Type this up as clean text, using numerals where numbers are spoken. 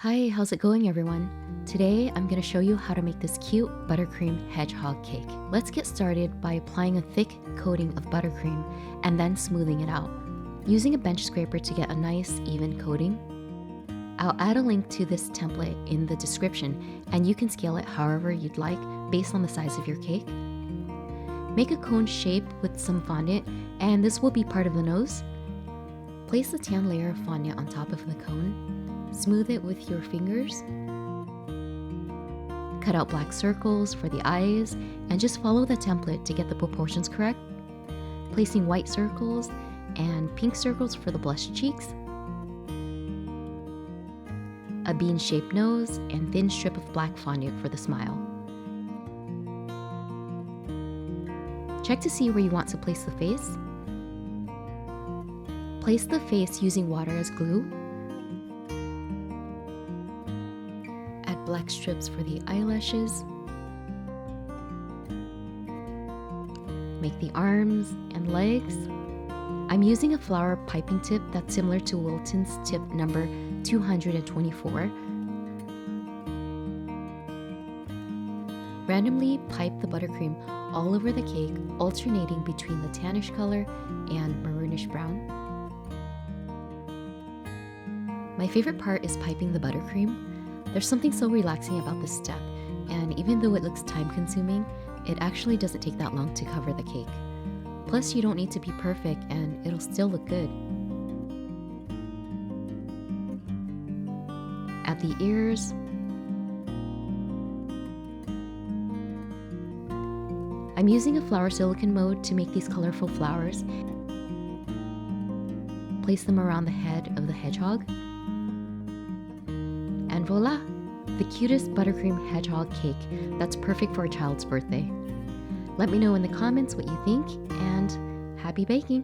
Hi, how's it going everyone? Today I'm going to show you how to make this cute buttercream hedgehog cake. Let's get started by applying a thick coating of buttercream and then smoothing it out. Using a bench scraper to get a nice even coating. I'll add a link to this template in the description and you can scale it however you'd like based on the size of your cake. Make a cone shape with some fondant and this will be part of the nose. Place the tan layer of fondant on top of the cone. Smooth it with your fingers. Cut out black circles for the eyes and just follow the template to get the proportions correct. Placing white circles and pink circles for the blush cheeks. A bean-shaped nose and thin strip of black fondant for the smile. Check to see where you want to place the face. Place the face using water as glue. Add black strips for the eyelashes. Make the arms and legs. I'm using a flower piping tip that's similar to Wilton's tip number 224. Randomly pipe the buttercream all over the cake, alternating between the tannish color and maroonish brown. My favorite part is piping the buttercream. There's something so relaxing about this step, and even though it looks time-consuming, it actually doesn't take that long to cover the cake. Plus, you don't need to be perfect and it'll still look good. Add the ears. I'm using a flower silicone mode to make these colorful flowers. Place them around the head of the hedgehog. And voila! The cutest buttercream hedgehog cake that's perfect for a child's birthday. Let me know in the comments what you think, and happy baking!